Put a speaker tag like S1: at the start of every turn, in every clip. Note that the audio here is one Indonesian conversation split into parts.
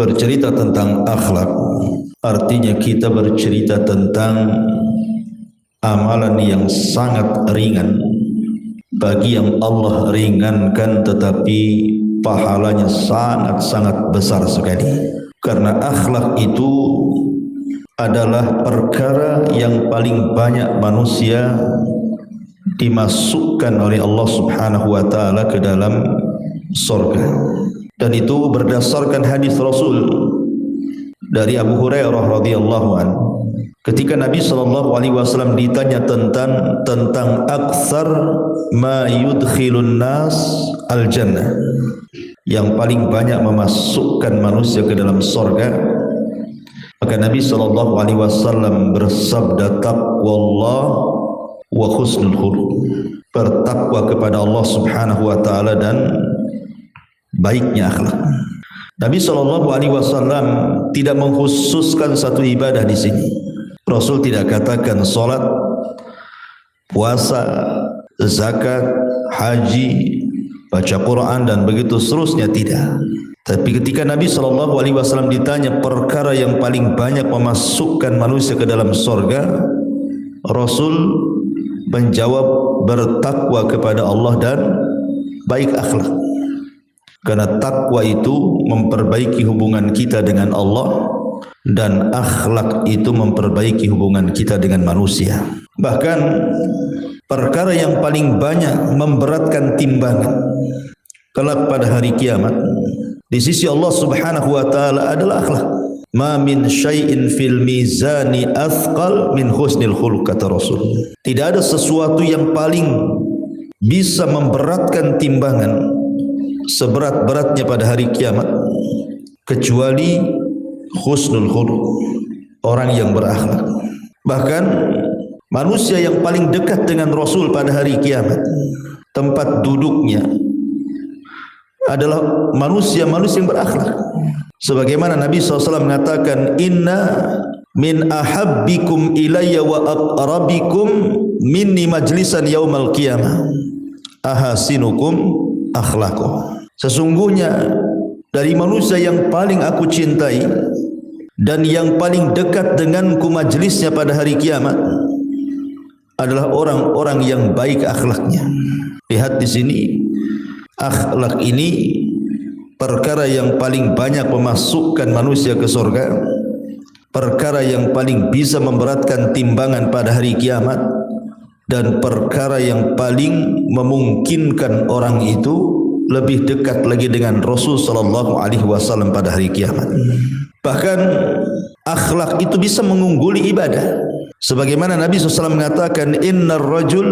S1: Bercerita tentang akhlak artinya kita bercerita tentang amalan yang sangat ringan bagi yang Allah ringankan, tetapi pahalanya sangat-sangat besar sekali. Karena akhlak itu adalah perkara yang paling banyak manusia dimasukkan oleh Allah Subhanahu wa taala ke dalam surga. Dan itu berdasarkan hadis Rasul dari Abu Hurairah radhiyallahu anhu. Ketika Nabi SAW ditanya tentang aktsar ma yudkhilun nas al jannah, yang paling banyak memasukkan manusia ke dalam surga, maka Nabi SAW bersabda, taqwallah wa husnul khuluq, bertakwa kepada Allah Subhanahu wa taala dan baiknya akhlak. Nabi SAW tidak mengkhususkan satu ibadah di sini. Rasul tidak katakan salat, puasa, zakat, haji, baca Quran dan begitu seterusnya, tidak. Tapi ketika Nabi SAW ditanya perkara yang paling banyak memasukkan manusia ke dalam surga, Rasul menjawab bertakwa kepada Allah dan baik akhlak. Karena takwa itu memperbaiki hubungan kita dengan Allah dan akhlak itu memperbaiki hubungan kita dengan manusia. Bahkan perkara yang paling banyak memberatkan timbangan kelak pada hari kiamat di sisi Allah Subhanahu wa taala adalah akhlak. Ma min syai'in fil mizani athqal min husnil khuluq, kata Rasul. Tidak ada sesuatu yang paling bisa memberatkan timbangan seberat-beratnya pada hari kiamat kecuali husnul khuluq, orang yang berakhlak. Bahkan manusia yang paling dekat dengan Rasul pada hari kiamat, tempat duduknya adalah manusia-manusia yang berakhlak. Sebagaimana Nabi SAW mengatakan, inna min ahabbikum ilayya wa aqrabikum minni majlisan yaumal qiyamah ahasinukum akhlaqo. Sesungguhnya dari manusia yang paling aku cintai dan yang paling dekat denganku majlisnya pada hari kiamat adalah orang-orang yang baik akhlaknya. Lihat di sini, akhlak ini perkara yang paling banyak memasukkan manusia ke surga, perkara yang paling bisa memberatkan timbangan pada hari kiamat, dan perkara yang paling memungkinkan orang itu lebih dekat lagi dengan Rasul sallallahu alaihi wasallam pada hari kiamat. Bahkan akhlak itu bisa mengungguli ibadah. Sebagaimana Nabi SAW mengatakan, innar rajul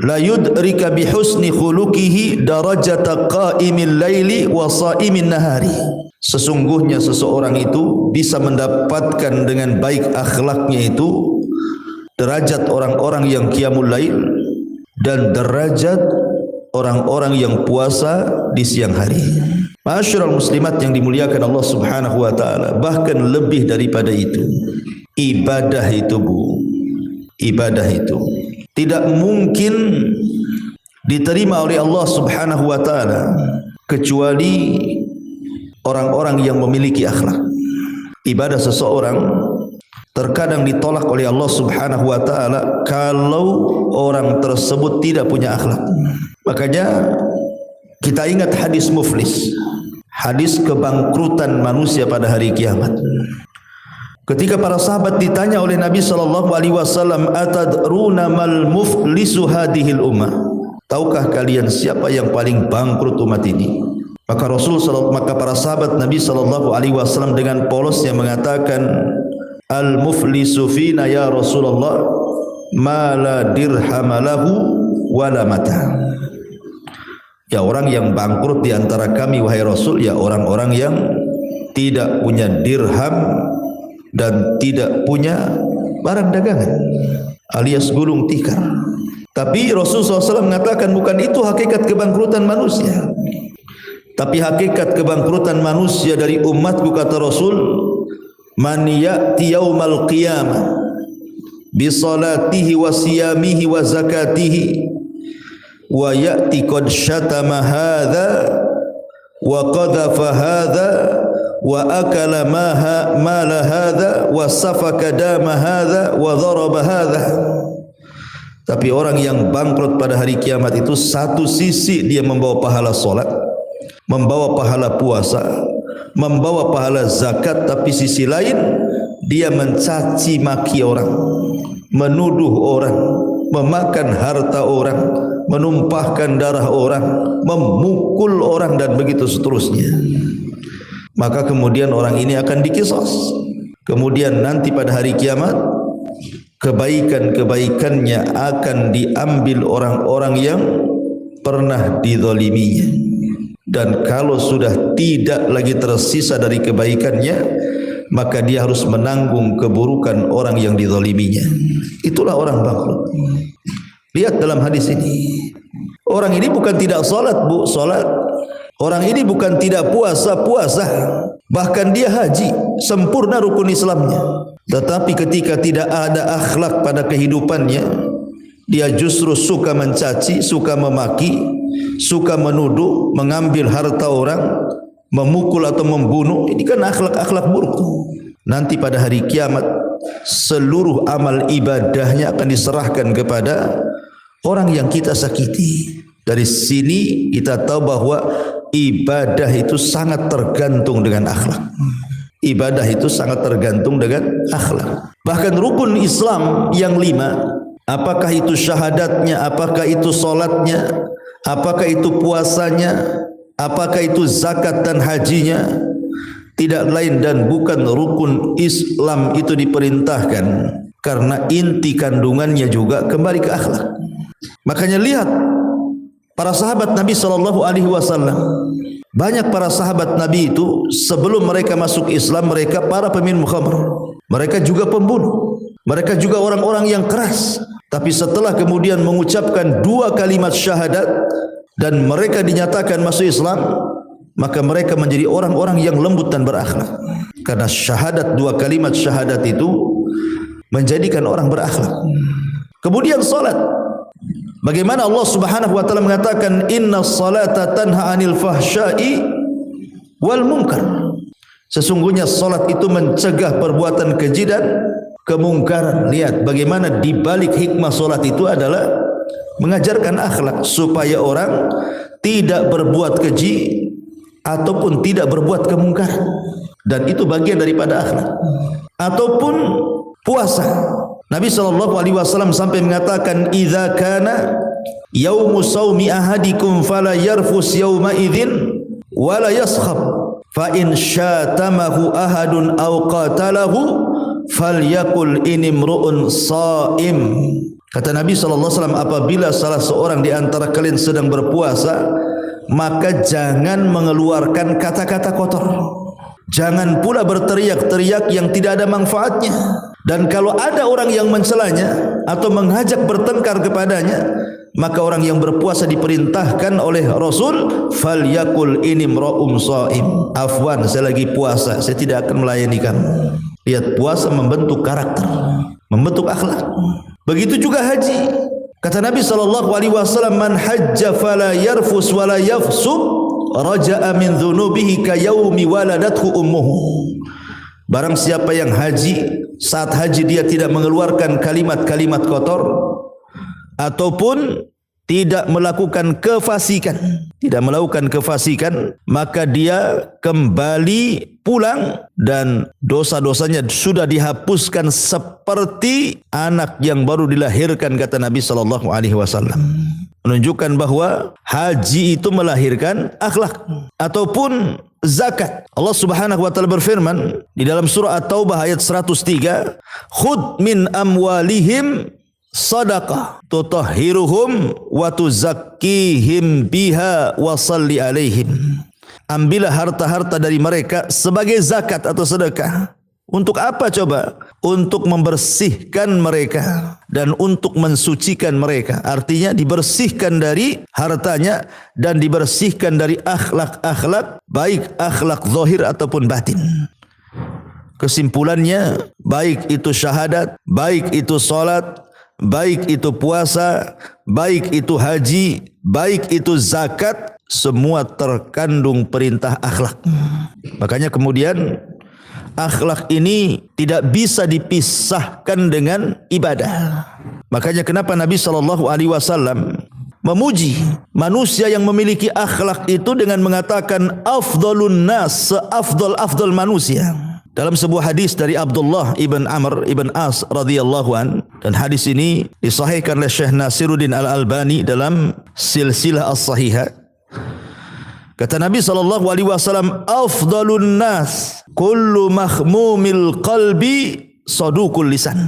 S1: la yudrika bihusni khuluqihi darajata qa'imil laili wa sha'imin nahari. Sesungguhnya seseorang itu bisa mendapatkan dengan baik akhlaknya itu derajat orang-orang yang qiyamul lail dan derajat orang-orang yang puasa di siang hari. Ma'asyiral muslimat yang dimuliakan Allah Subhanahu wa taala, bahkan lebih daripada itu, ibadah itu ibadah itu tidak mungkin diterima oleh Allah Subhanahu wa taala kecuali orang-orang yang memiliki akhlak. Ibadah seseorang terkadang ditolak oleh Allah Subhanahu wa taala kalau orang tersebut tidak punya akhlak. Makanya kita ingat hadis muflis, hadis kebangkrutan manusia pada hari kiamat. Ketika para sahabat ditanya oleh Nabi SAW, atadruna mal muflisu hadhil ummah, tahukah kalian siapa yang paling bangkrut umat ini? Maka para sahabat Nabi SAW dengan polosnya mengatakan, al muflisu fina ya Rasulullah ma la dirhamalahu wala mata. Ya, orang yang bangkrut di antara kami wahai Rasul, ya orang-orang yang tidak punya dirham dan tidak punya barang dagangan alias gulung tikar. Tapi Rasulullah SAW mengatakan bukan itu hakikat kebangkrutan manusia. Tapi hakikat kebangkrutan manusia dari umatku, kata Rasul, man ya'ti yaumal qiyamah bi salatihi wa siyamihi wa zakatihi wa ya'ti qad syatama hadza wa qadhafa hadza wa akala mala hadza wa safaka dama hadza wa dharaba hadza. Tapi orang yang bangkrut pada hari kiamat itu, satu sisi dia membawa pahala solat, membawa pahala puasa, membawa pahala zakat, tapi sisi lain dia mencaci maki orang, menuduh orang, memakan harta orang, menumpahkan darah orang, memukul orang, dan begitu seterusnya. Maka kemudian orang ini akan dikisos. Kemudian nanti pada hari kiamat, kebaikan-kebaikannya akan diambil orang-orang yang pernah dizaliminya. Dan kalau sudah tidak lagi tersisa dari kebaikannya, maka dia harus menanggung keburukan orang yang dizaliminya. Itulah orang bangkrut. Lihat dalam hadis ini, orang ini bukan tidak salat, Bu, salat. Orang ini bukan tidak puasa, puasa. Bahkan dia haji, sempurna rukun Islamnya. Tetapi ketika tidak ada akhlak pada kehidupannya, dia justru suka mencaci, suka memaki, suka menuduh, mengambil harta orang, memukul atau membunuh. Ini kan akhlak-akhlak buruk. Nanti pada hari kiamat, seluruh amal ibadahnya akan diserahkan kepada orang yang kita sakiti. Dari sini kita tahu bahwa ibadah itu sangat tergantung dengan akhlak. Ibadah itu sangat tergantung dengan akhlak. Bahkan rukun Islam yang 5, apakah itu syahadatnya, apakah itu solatnya, apakah itu puasanya, apakah itu zakat dan hajinya, tidak lain dan bukan rukun Islam itu diperintahkan karena inti kandungannya juga kembali ke akhlak. Makanya lihat para sahabat Nabi SAW. Banyak para sahabat Nabi itu sebelum mereka masuk Islam, mereka para peminum khamr, mereka juga pembunuh, mereka juga orang-orang yang keras. Tapi setelah kemudian mengucapkan 2 kalimat syahadat dan mereka dinyatakan masuk Islam, maka mereka menjadi orang-orang yang lembut dan berakhlak. Karena syahadat, 2 kalimat syahadat itu menjadikan orang berakhlak. Kemudian salat. Bagaimana Allah Subhanahu wa taala mengatakan innas salata tanha 'anil fahsya'i wal munkar. Sesungguhnya salat itu mencegah perbuatan keji dan kemungkaran. Lihat bagaimana di balik hikmah salat itu adalah mengajarkan akhlak supaya orang tidak berbuat keji ataupun tidak berbuat kemungkaran. Dan itu bagian daripada akhlak. Ataupun puasa. Nabi SAW sampai mengatakan idza kana yaumu saumi ahadikum fala yarfus yauma idzin wala yaskhab fa in syatamahu ahadun aw qatalahu falyakul inimruun shaim. Kata Nabi SAW, apabila salah seorang di antara kalian sedang berpuasa, maka jangan mengeluarkan kata-kata kotor, jangan pula berteriak-teriak yang tidak ada manfaatnya. Dan kalau ada orang yang mencelanya atau mengajak bertengkar kepadanya, maka orang yang berpuasa diperintahkan oleh Rasul, falyakul inimru'un shaim. Afwan, saya lagi puasa, saya tidak akan melayani kamu. Lihat, puasa membentuk karakter, membentuk akhlak. Begitu juga haji. Kata Nabi SAW, man hajja fala yarfus wala yafsub raja'a min dhunubihi ka yaumi waladathu ummuhu. Barang siapa yang haji, saat haji dia tidak mengeluarkan kalimat-kalimat kotor ataupun tidak melakukan kefasikan, maka dia kembali pulang dan dosa-dosanya sudah dihapuskan seperti anak yang baru dilahirkan, kata Nabi SAW. Menunjukkan bahwa haji itu melahirkan akhlak. Ataupun zakat. Allah Subhanahu wa taala berfirman di dalam surah At-Taubah ayat 103, khudh min amwalihim sadaqah tutahhiruhum wa tuzakkihim biha wa salli alaihim. Ambillah harta-harta dari mereka sebagai zakat atau sedekah. Untuk apa coba? Untuk membersihkan mereka dan untuk mensucikan mereka. Artinya dibersihkan dari hartanya dan dibersihkan dari akhlak-akhlak, baik akhlak zahir ataupun batin. Kesimpulannya, baik itu syahadat, baik itu salat, baik itu puasa, baik itu haji, baik itu zakat, semua terkandung perintah akhlak. Makanya kemudian akhlak ini tidak bisa dipisahkan dengan ibadah. Makanya kenapa Nabi SAW memuji manusia yang memiliki akhlak itu dengan mengatakan afdalun nas, seafdal-afdal manusia. Dalam sebuah hadis dari Abdullah ibn Amr ibn As radhiyallahu an, dan hadis ini disahihkan oleh Syekh Nasiruddin Al-Albani dalam silsilah as-sahihah. Kata Nabi SAW, afdalun nas kullu mahmumil qalbi saduqul lisan.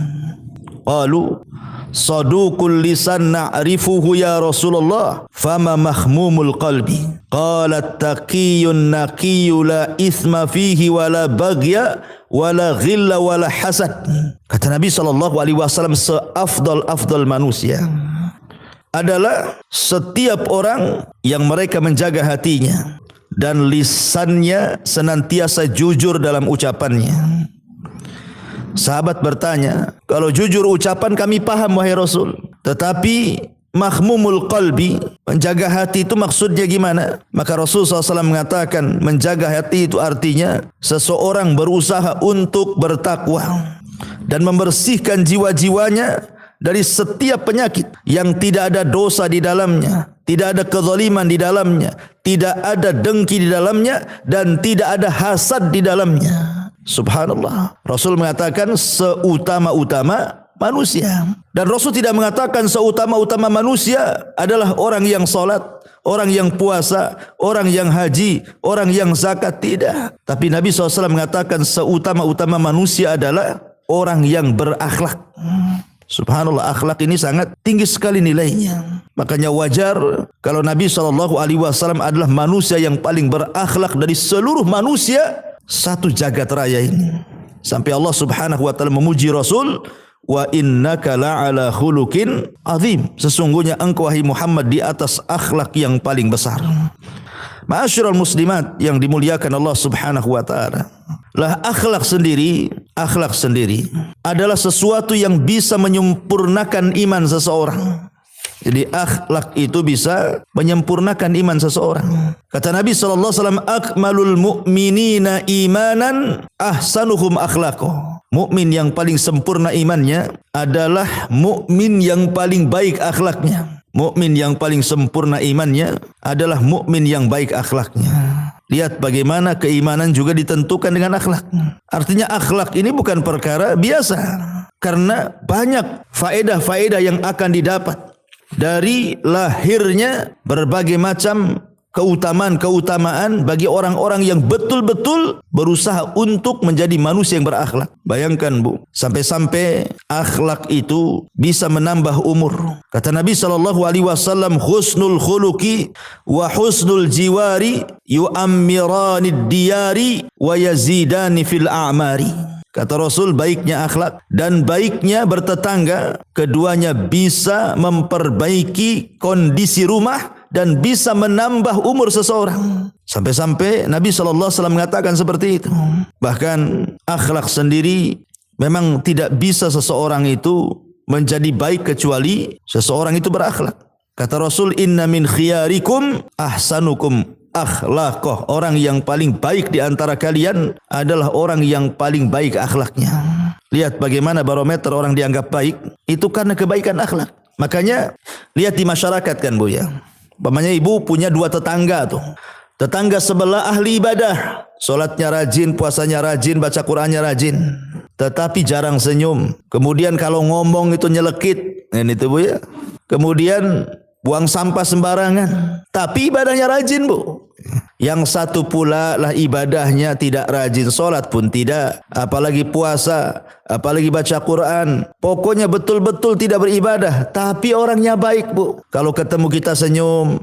S1: Qalu saduqul lisan na'rifuhu ya Rasulullah, fama mahmumul qalbi? Qala taqiyun naqiyyu la ithma fihi wala baghya wala ghilla wala hasad. Kata Nabi SAW, seafdal-afdal manusia adalah setiap orang yang mereka menjaga hatinya dan lisannya senantiasa jujur dalam ucapannya. Sahabat bertanya, kalau jujur ucapan kami paham wahai Rasul, tetapi mahmumul qalbi, menjaga hati itu maksudnya gimana? Maka Rasul SAW mengatakan, menjaga hati itu artinya seseorang berusaha untuk bertakwa dan membersihkan jiwa-jiwanya dari setiap penyakit yang tidak ada dosa di dalamnya, tidak ada kezaliman di dalamnya, tidak ada dengki di dalamnya, dan tidak ada hasad di dalamnya. Subhanallah. Rasul mengatakan seutama-utama manusia. Dan Rasul tidak mengatakan seutama-utama manusia adalah orang yang salat, orang yang puasa, orang yang haji, orang yang zakat. Tidak. Tapi Nabi SAW mengatakan seutama-utama manusia adalah orang yang berakhlak. Subhanallah, akhlak ini sangat tinggi sekali nilainya. Makanya wajar kalau Nabi SAW adalah manusia yang paling berakhlak dari seluruh manusia satu jagat raya ini. Sampai Allah Subhanahu wa taala memuji Rasul, wa innaka la'ala khuluqin azim. Sesungguhnya engkau wahai Muhammad di atas akhlak yang paling besar. Ma'asyiral muslimat yang dimuliakan Allah Subhanahu wa taala. Lah akhlak sendiri adalah sesuatu yang bisa menyempurnakan iman seseorang. Jadi akhlak itu bisa menyempurnakan iman seseorang. Kata Nabi SAW, akmalul mu'minina imanan ahsanuhum akhlaqo. Mukmin yang paling sempurna imannya adalah mukmin yang paling baik akhlaknya. Mukmin yang paling sempurna imannya adalah mukmin yang baik akhlaknya. Lihat bagaimana keimanan juga ditentukan dengan akhlak. Artinya akhlak ini bukan perkara biasa. Karena banyak faedah-faedah yang akan didapat dari lahirnya berbagai macam keutamaan-keutamaan bagi orang-orang yang betul-betul berusaha untuk menjadi manusia yang berakhlak. Bayangkan Bu, sampai-sampai akhlak itu bisa menambah umur. Kata Nabi SAW, husnul khuluqi wa husnul jiwari yu'ammiranid diyari wa yazidani fil a'mari. Kata Rasul, baiknya akhlak dan baiknya bertetangga, keduanya bisa memperbaiki kondisi rumah dan bisa menambah umur seseorang. Sampai-sampai Nabi SAW mengatakan seperti itu. Bahkan akhlak sendiri memang tidak bisa seseorang itu menjadi baik kecuali seseorang itu berakhlak. Kata Rasul, inna min khiyarikum ahsanukum akhlaqah. Orang yang paling baik di antara kalian adalah orang yang paling baik akhlaknya. Lihat bagaimana barometer orang dianggap baik itu karena kebaikan akhlak. Makanya lihat di masyarakat kan Bu ya. Umpamanya ibu punya dua tetangga tuh. Tetangga sebelah ahli ibadah, salatnya rajin, puasanya rajin, baca Qur'annya rajin, tetapi jarang senyum. Kemudian kalau ngomong itu nyelekit. Ini tuh Bu ya. Kemudian buang sampah sembarangan, tapi ibadahnya rajin Bu. Yang satu pula lah ibadahnya tidak rajin, solat pun tidak, apalagi puasa, apalagi baca Quran. Pokoknya betul-betul tidak beribadah, tapi orangnya baik Bu. Kalau ketemu kita senyum,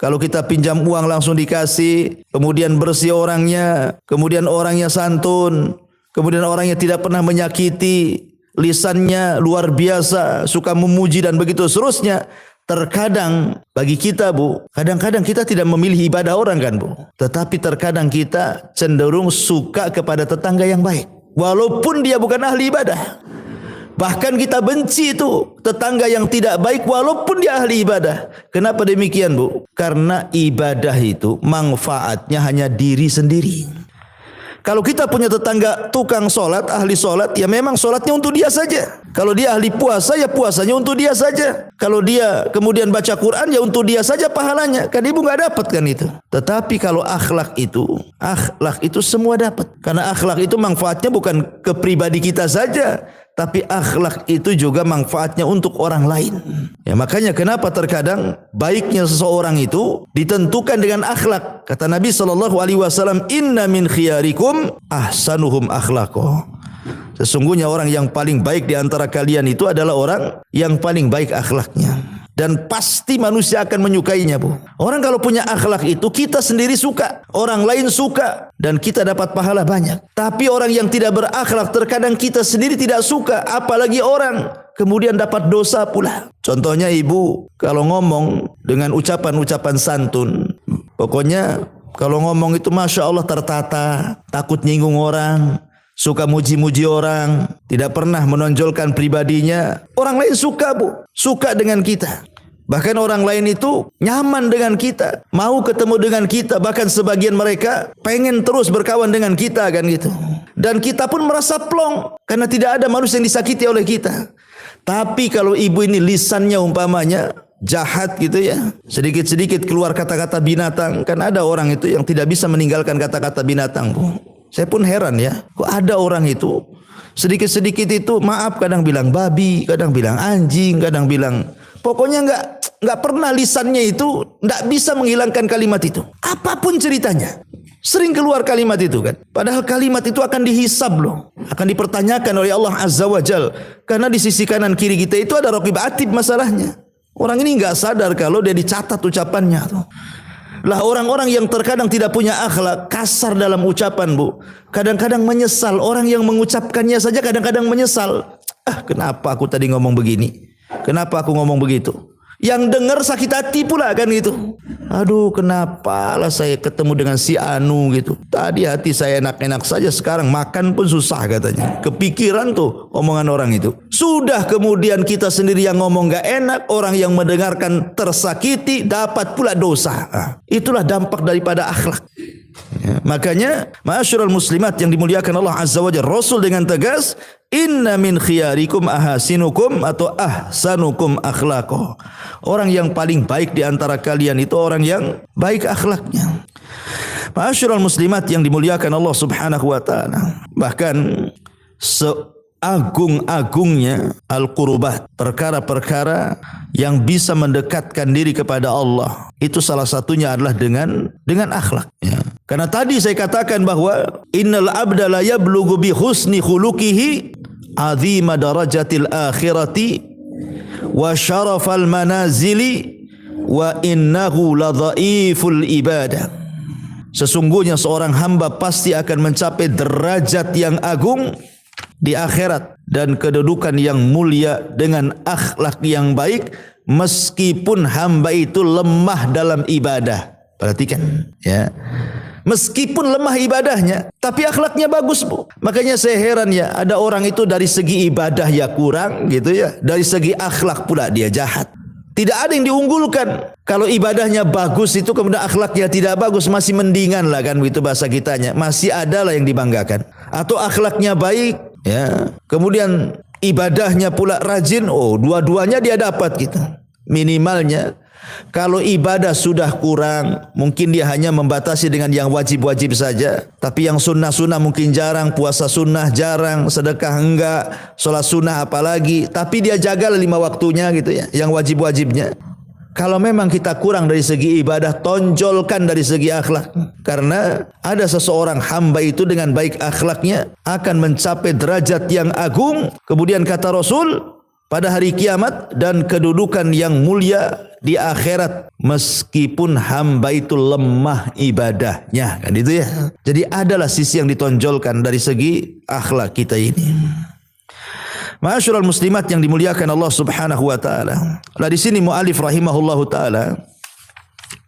S1: kalau kita pinjam uang langsung dikasih, kemudian bersih orangnya, kemudian orangnya santun, kemudian orangnya tidak pernah menyakiti, lisannya luar biasa, suka memuji dan begitu seterusnya. Terkadang bagi kita Bu, kadang-kadang kita tidak memilih ibadah orang kan Bu, tetapi terkadang kita cenderung suka kepada tetangga yang baik. walaupun dia bukan ahli ibadah. Bahkan kita benci itu tetangga yang tidak baik walaupun dia ahli ibadah. Kenapa demikian, Bu? Karena ibadah itu manfaatnya hanya diri sendiri. Kalau kita punya tetangga tukang sholat, ahli sholat, ya memang sholatnya untuk dia saja. Kalau dia ahli puasa, ya puasanya untuk dia saja. Kalau dia kemudian baca Quran, ya untuk dia saja pahalanya. Kan ibu nggak dapat kan itu. Tetapi kalau akhlak itu semua dapat. Karena akhlak itu manfaatnya bukan ke pribadi kita saja, tapi akhlak itu juga manfaatnya untuk orang lain. Ya, makanya kenapa terkadang baiknya seseorang itu ditentukan dengan akhlak. Kata Nabi SAW, inna min khiyarikum ahsanuhum akhlaqo. Sesungguhnya orang yang paling baik di antara kalian itu adalah orang yang paling baik akhlaknya. Dan pasti manusia akan menyukainya, Bu. Orang kalau punya akhlak itu kita sendiri suka, orang lain suka, dan kita dapat pahala banyak. Tapi orang yang tidak berakhlak terkadang kita sendiri tidak suka, apalagi orang, kemudian dapat dosa pula. Contohnya ibu kalau ngomong dengan ucapan-ucapan santun, pokoknya kalau ngomong itu Masya Allah tertata, takut nyinggung orang, suka muji-muji orang, tidak pernah menonjolkan pribadinya. Orang lain suka, Bu, suka dengan kita. Bahkan orang lain itu nyaman dengan kita, mau ketemu dengan kita, bahkan sebagian mereka pengen terus berkawan dengan kita kan gitu. Dan kita pun merasa plong karena tidak ada manusia yang disakiti oleh kita. Tapi kalau ibu ini lisannya umpamanya jahat gitu ya, sedikit-sedikit keluar kata-kata binatang, kan ada orang itu yang tidak bisa meninggalkan kata-kata binatang, Bu. Saya pun heran ya, kok ada orang itu sedikit-sedikit itu maaf, kadang bilang babi, kadang bilang anjing, kadang bilang, pokoknya nggak pernah lisannya itu nggak bisa menghilangkan kalimat itu. Apapun ceritanya, sering keluar kalimat itu kan. Padahal kalimat itu akan dihisab loh, akan dipertanyakan oleh Allah Azza wa Jal. Karena di sisi kanan kiri kita itu ada raqib atid masalahnya. Orang ini nggak sadar kalau dia dicatat ucapannya tuh. Lah orang-orang yang terkadang tidak punya akhlak, kasar dalam ucapan, Bu. Kadang-kadang menyesal, orang yang mengucapkannya saja kadang-kadang menyesal. Kenapa aku tadi ngomong begini? Kenapa aku ngomong begitu? Yang dengar sakit hati pula kan gitu. Aduh, kenapa lah saya ketemu dengan si Anu gitu. Tadi hati saya enak-enak saja, sekarang makan pun susah katanya. Kepikiran tuh omongan orang itu. Sudah kemudian kita sendiri yang ngomong gak enak, orang yang mendengarkan tersakiti, dapat pula dosa. Itulah dampak daripada akhlak. Ya, makanya ma'asyiral muslimat yang dimuliakan Allah Azza wa Jalla, Rasul dengan tegas, inna min khiyarikum ahasinukum atau ahsanukum akhlaqo. Orang yang paling baik di antara kalian itu orang yang baik akhlaknya. Ma'asyiral muslimat yang dimuliakan Allah Subhanahu wa taala. Bahkan seagung-agungnya al-qurubat, perkara-perkara yang bisa mendekatkan diri kepada Allah, itu salah satunya adalah dengan akhlak ya. Karena tadi saya katakan bahwa innal abda la yablughu bi husni khuluqihi azima darajatil akhirati wa syarafal manazili wa innahu la dhaiful ibadah. Sesungguhnya seorang hamba pasti akan mencapai derajat yang agung di akhirat dan kedudukan yang mulia dengan akhlak yang baik, meskipun hamba itu lemah dalam ibadah. Perhatikan ya. Meskipun lemah ibadahnya, tapi akhlaknya bagus, Bu. Makanya saya heran ya, ada orang itu dari segi ibadah ya kurang gitu ya, dari segi akhlak pula dia jahat. Tidak ada yang diunggulkan. Kalau ibadahnya bagus itu kemudian akhlaknya tidak bagus, masih mendingan lah kan, itu bahasa kitanya. Masih ada lah yang dibanggakan. Atau akhlaknya baik ya, kemudian ibadahnya pula rajin, dua-duanya dia dapat gitu. Minimalnya kalau ibadah sudah kurang, mungkin dia hanya membatasi dengan yang wajib-wajib saja. Tapi yang sunnah-sunnah mungkin jarang, puasa sunnah jarang, sedekah enggak, sholat sunnah apalagi. Tapi dia jaga 5 waktunya gitu ya, yang wajib-wajibnya. Kalau memang kita kurang dari segi ibadah, tonjolkan dari segi akhlak. Karena ada seseorang hamba itu dengan baik akhlaknya akan mencapai derajat yang agung. Kemudian kata Rasul, pada hari kiamat dan kedudukan yang mulia di akhirat, meskipun hamba itu lemah ibadahnya kan itu ya. Jadi adalah sisi yang ditonjolkan dari segi akhlak kita ini. Ma'asyiral muslimat yang dimuliakan Allah Subhanahu wa taala. Lah di sini muallif rahimahullahu taala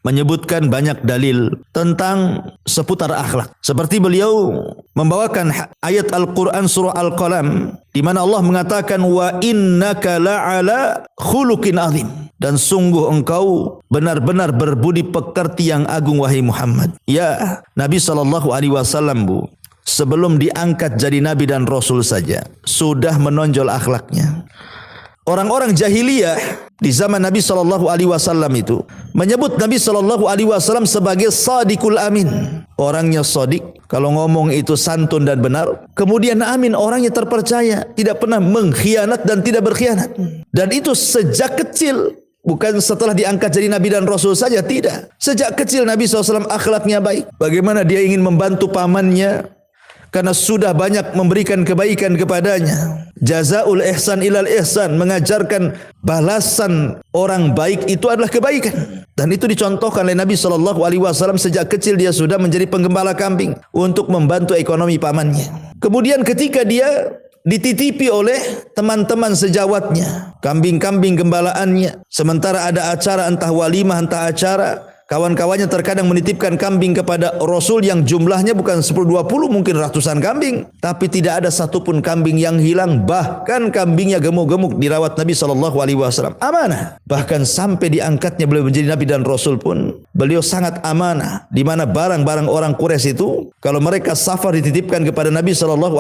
S1: menyebutkan banyak dalil tentang seputar akhlak. Seperti beliau membawakan ayat Al-Quran surah Al-Qalam di mana Allah mengatakan wa innaka la'ala khuluqin azim, dan sungguh engkau benar-benar berbudi pekerti yang agung wahai Muhammad. Ya, Nabi SAW sebelum diangkat jadi nabi dan rasul saja sudah menonjol akhlaknya. Orang-orang jahiliyah di zaman Nabi SAW itu menyebut Nabi SAW sebagai Sadiqul Amin. Orangnya sadik, kalau ngomong itu santun dan benar. Kemudian amin, orangnya terpercaya, tidak pernah mengkhianat dan tidak berkhianat. Dan itu sejak kecil, bukan setelah diangkat jadi Nabi dan Rasul saja, tidak. Sejak kecil Nabi SAW akhlaknya baik. Bagaimana dia ingin membantu pamannya karena sudah banyak memberikan kebaikan kepadanya. Jazaul ihsan ilal ihsan, mengajarkan balasan orang baik itu adalah kebaikan. Dan itu dicontohkan oleh Nabi SAW sejak kecil. Dia sudah menjadi penggembala kambing untuk membantu ekonomi pamannya. Kemudian ketika dia dititipi oleh teman-teman sejawatnya kambing-kambing gembalaannya, sementara ada acara entah walimah entah acara, kawan-kawannya terkadang menitipkan kambing kepada Rasul yang jumlahnya bukan 10-20, mungkin ratusan kambing. Tapi tidak ada satupun kambing yang hilang. Bahkan kambingnya gemuk-gemuk dirawat Nabi SAW. Amanah. Bahkan sampai diangkatnya beliau menjadi Nabi dan Rasul pun beliau sangat amanah. Di mana barang-barang orang Quraisy itu kalau mereka safar dititipkan kepada Nabi SAW,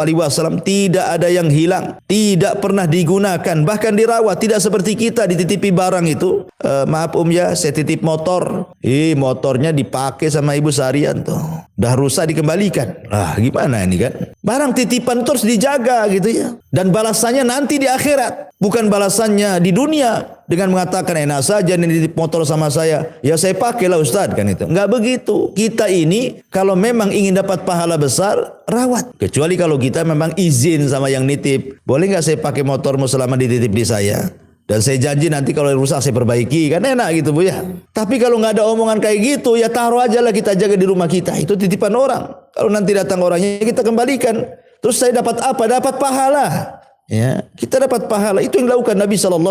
S1: tidak ada yang hilang. Tidak pernah digunakan. Bahkan dirawat. Tidak seperti kita dititipi barang itu. Maaf ya, saya titip motor. Motornya dipakai sama ibu seharian tuh, dah rusak dikembalikan. Gimana ini kan? Barang titipan terus dijaga gitu ya. Dan balasannya nanti di akhirat, bukan balasannya di dunia dengan mengatakan enak saja nih titip motor sama saya, ya saya pakailah Ustaz kan itu. Enggak begitu. Kita ini kalau memang ingin dapat pahala besar, rawat. Kecuali kalau kita memang izin sama yang nitip, boleh enggak saya pakai motormu selama dititip di saya? Dan saya janji nanti kalau rusak saya perbaiki, kan enak gitu Bu ya. Tapi kalau nggak ada omongan kayak gitu, ya taruh aja lah, kita jaga di rumah kita. Itu titipan orang. Kalau nanti datang orangnya kita kembalikan. Terus saya dapat apa? Dapat pahala. Ya, kita dapat pahala. Itu yang dilakukan Nabi SAW.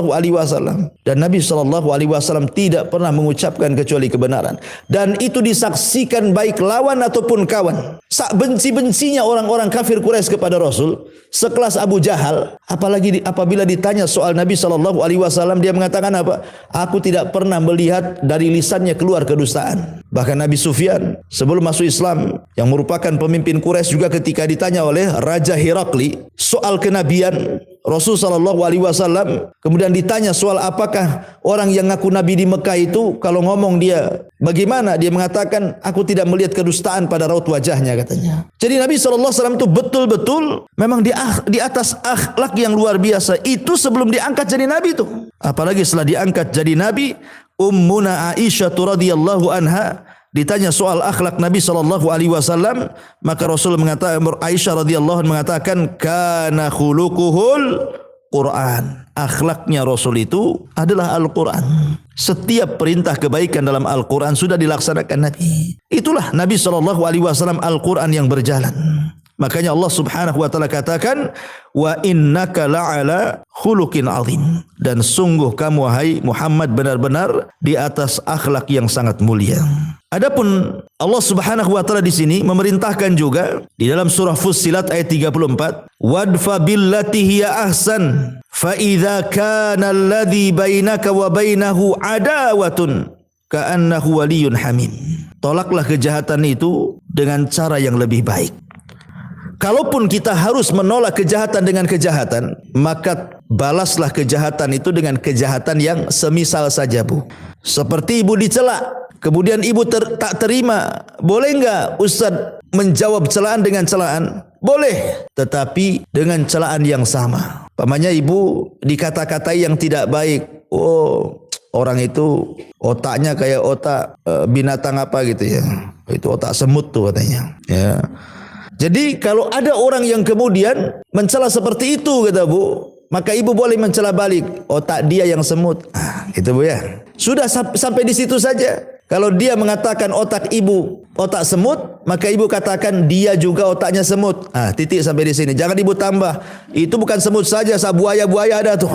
S1: Dan Nabi SAW tidak pernah mengucapkan kecuali kebenaran. Dan itu disaksikan baik lawan ataupun kawan. Benci-bencinya orang-orang kafir Quraisy kepada Rasul, sekelas Abu Jahal, apalagi apabila ditanya soal Nabi SAW, dia mengatakan apa? Aku tidak pernah melihat dari lisannya keluar kedustaan. Bahkan Nabi Sufyan sebelum masuk Islam, yang merupakan pemimpin Quraisy, juga ketika ditanya oleh Raja Herakli soal kenabian Rasul SAW, kemudian ditanya soal apakah orang yang ngaku Nabi di Mekah itu kalau ngomong dia bagaimana, dia mengatakan aku tidak melihat kedustaan pada raut wajahnya katanya. Jadi Nabi SAW itu betul-betul memang di atas akhlak yang luar biasa. Itu sebelum diangkat jadi Nabi itu. Apalagi setelah diangkat jadi Nabi, Ummuna Aisyah radhiyallahu anha ditanya soal akhlak Nabi SAW, maka Rasul mengatakan, Aisyah radhiyallahu anha mengatakan, kana khuluquhul Quran. Akhlaknya Rasul itu adalah Al-Quran. Setiap perintah kebaikan dalam Al-Quran sudah dilaksanakan Nabi. Itulah Nabi SAW Al-Quran yang berjalan. Makanya Allah Subhanahu wa taala katakan, wa innaka la'ala khuluqin azim, dan sungguh kamu wahai Muhammad benar-benar di atas akhlak yang sangat mulia. Adapun Allah Subhanahu wa taala di sini memerintahkan juga di dalam surah Fussilat ayat 34, wadfa billati hiya ahsan fa idza kana alladhi bainaka wa bainahu adawatun ka'annahu waliyyun hamim. Tolaklah kejahatan itu dengan cara yang lebih baik. Kalaupun kita harus menolak kejahatan dengan kejahatan, maka balaslah kejahatan itu dengan kejahatan yang semisal saja Bu. Seperti ibu dicela, kemudian ibu tak terima, boleh enggak Ustaz menjawab celaan dengan celaan? Boleh, tetapi dengan celaan yang sama. Pamannya ibu dikata-katai yang tidak baik. Oh, orang itu otaknya kayak otak binatang apa gitu ya. Itu otak semut tuh katanya. Ya. Jadi kalau ada orang yang kemudian mencela seperti itu kata Bu, maka ibu boleh mencela balik, otak dia yang semut. Itu Bu ya. Sudah sampai di situ saja. Kalau dia mengatakan otak ibu otak semut, maka ibu katakan dia juga otaknya semut. Titik sampai di sini. Jangan ibu tambah. Itu bukan semut saja, buaya-buaya ada tuh.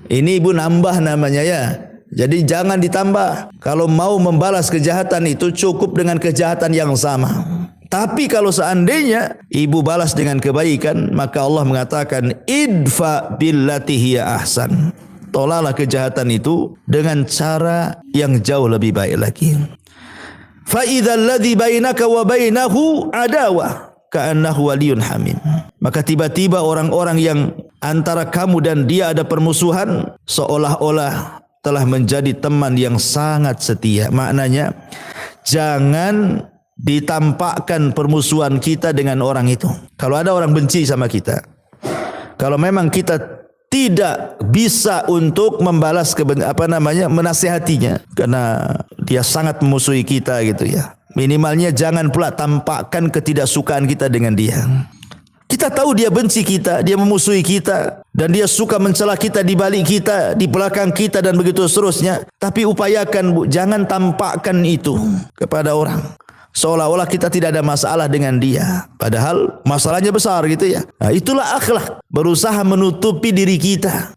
S1: Ini ibu nambah namanya ya. Jadi jangan ditambah. Kalau mau membalas kejahatan itu cukup dengan kejahatan yang sama. Tapi kalau seandainya ibu balas dengan kebaikan, maka Allah mengatakan idfa billati hiya ahsan. Tolaklah kejahatan itu dengan cara yang jauh lebih baik lagi. Fa idzal ladzi bainaka wa bainahu adawah ka'annahu waliyyun hamim. Maka tiba-tiba orang-orang yang antara kamu dan dia ada permusuhan seolah-olah telah menjadi teman yang sangat setia. Maknanya jangan ditampakkan permusuhan kita dengan orang itu. Kalau ada orang benci sama kita, kalau memang kita tidak bisa untuk membalas menasihatinya karena dia sangat memusuhi kita gitu ya. Minimalnya jangan pula tampakkan ketidaksukaan kita dengan dia. Kita tahu dia benci kita, dia memusuhi kita, dan dia suka mencela kita di balik kita, di belakang kita, dan begitu seterusnya. Tapi upayakan, Bu, jangan tampakkan itu kepada orang. Seolah-olah kita tidak ada masalah dengan dia, padahal masalahnya besar gitu ya. Nah, itulah akhlak, berusaha menutupi diri kita.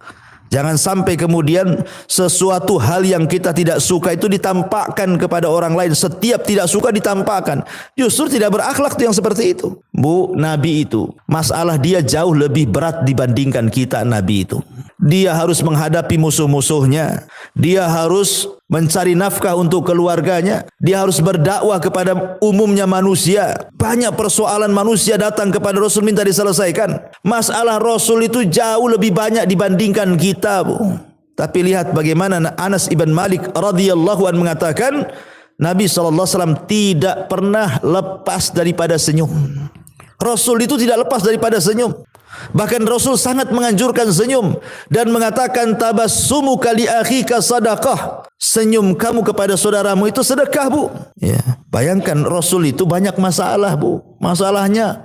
S1: Jangan sampai kemudian sesuatu hal yang kita tidak suka itu ditampakkan kepada orang lain. Setiap tidak suka ditampakkan. Justru tidak berakhlak yang seperti itu. Bu, Nabi itu, masalah dia jauh lebih berat dibandingkan kita Nabi itu. Dia harus menghadapi musuh-musuhnya. Dia harus mencari nafkah untuk keluarganya. Dia harus berdakwah kepada umumnya manusia. Banyak persoalan manusia datang kepada Rasul minta diselesaikan. Masalah Rasul itu jauh lebih banyak dibandingkan kita, Bu. Tapi lihat bagaimana Anas ibn Malik radhiyallahu anhu mengatakan, Nabi SAW tidak pernah lepas daripada senyum. Rasul itu tidak lepas daripada senyum. Bahkan Rasul sangat menganjurkan senyum dan mengatakan tabassumuka li akhika sadaqah. Senyum kamu kepada saudaramu itu sedekah, Bu. Ya, bayangkan Rasul itu banyak masalah, Bu. Masalahnya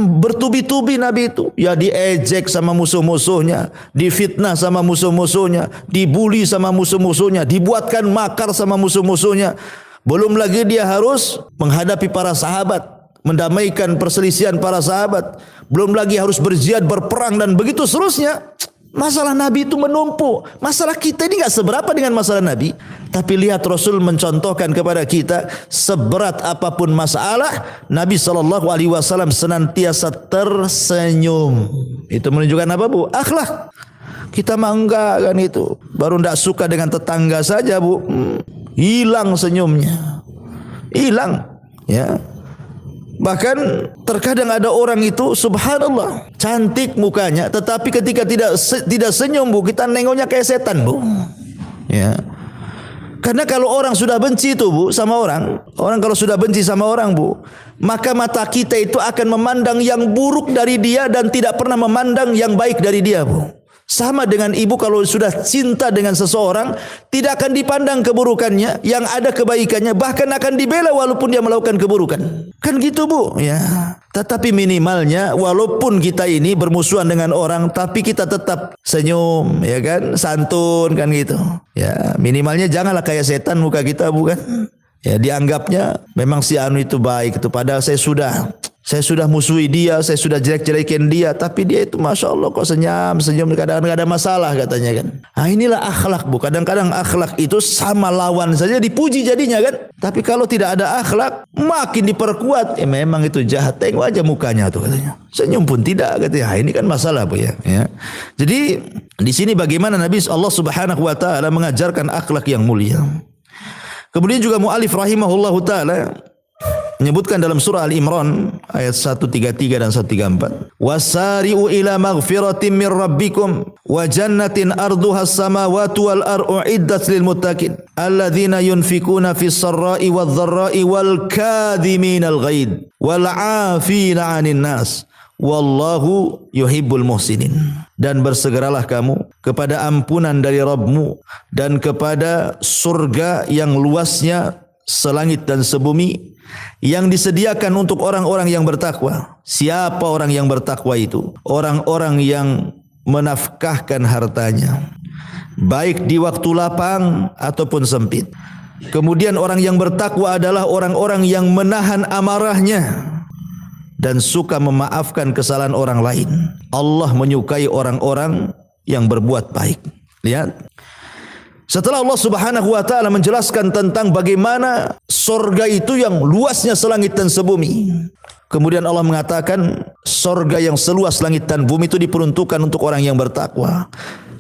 S1: bertubi-tubi Nabi itu. Ya diejek sama musuh-musuhnya, difitnah sama musuh-musuhnya, dibuli sama musuh-musuhnya, dibuatkan makar sama musuh-musuhnya. Belum lagi dia harus menghadapi para sahabat, mendamaikan perselisihan para sahabat. Belum lagi harus berjihad, berperang, dan begitu seterusnya. Masalah Nabi itu menumpuk. Masalah kita ini gak seberapa dengan masalah Nabi. Tapi lihat Rasul mencontohkan kepada kita, seberat apapun masalah, Nabi SAW senantiasa tersenyum. Itu menunjukkan apa, Bu? Akhlak. Kita mah enggak kan itu. Baru tidak suka dengan tetangga saja, Bu. Hilang senyumnya. Hilang. Ya. Bahkan terkadang ada orang itu subhanallah cantik mukanya, tetapi ketika tidak senyum, Bu, kita nengoknya kayak setan, Bu. Ya. Karena kalau orang sudah benci itu, Bu, sama orang kalau sudah benci sama orang, Bu, maka mata kita itu akan memandang yang buruk dari dia dan tidak pernah memandang yang baik dari dia, Bu. Sama dengan ibu kalau sudah cinta dengan seseorang, tidak akan dipandang keburukannya, yang ada kebaikannya, bahkan akan dibela walaupun dia melakukan keburukan. Kan gitu, Bu, ya. Tetapi minimalnya walaupun kita ini bermusuhan dengan orang, tapi kita tetap senyum, ya kan, santun kan gitu. Ya, minimalnya janganlah kayak setan muka kita, bukan? Ya, dianggapnya memang si anu itu baik itu, padahal saya sudah musuhi dia, saya sudah jelek-jelekin dia, tapi dia itu Masya Allah kok senyum, kadang-kadang ada masalah katanya kan. Nah, inilah akhlak, Bu. Kadang-kadang akhlak itu sama lawan saja dipuji jadinya kan. Tapi kalau tidak ada akhlak, makin diperkuat. Ya memang itu jahat, tengok aja mukanya tuh katanya. Senyum pun tidak katanya. Ini kan masalah, Bu, ya. Jadi di sini bagaimana Nabi Allah Subhanahu wa taala mengajarkan akhlak yang mulia. Kemudian juga mu'alif rahimahullahu ta'ala menyebutkan dalam surah Al-Imran ayat 133 dan 134, wasari'u ila maghfiratin min rabbikum wa jannatin arduha as-samawati wal ardu uiddat lil muttaqin alladzina yunfikuna fis sarra'i wadh dharra'i wal kadhiminal ghaid wal 'afina 'anil nas wallahu yuhibbul muhsinin. Dan bersegeralah kamu kepada ampunan dari Rabbmu dan kepada surga yang luasnya selangit dan sebumi yang disediakan untuk orang-orang yang bertakwa. Siapa orang yang bertakwa itu? Orang-orang yang menafkahkan hartanya, baik di waktu lapang ataupun sempit. Kemudian orang yang bertakwa adalah orang-orang yang menahan amarahnya dan suka memaafkan kesalahan orang lain. Allah menyukai orang-orang yang berbuat baik. Lihat. Setelah Allah Subhanahu wa taala menjelaskan tentang bagaimana surga itu yang luasnya selangit dan sebumi, kemudian Allah mengatakan surga yang seluas langit dan bumi itu diperuntukkan untuk orang yang bertakwa.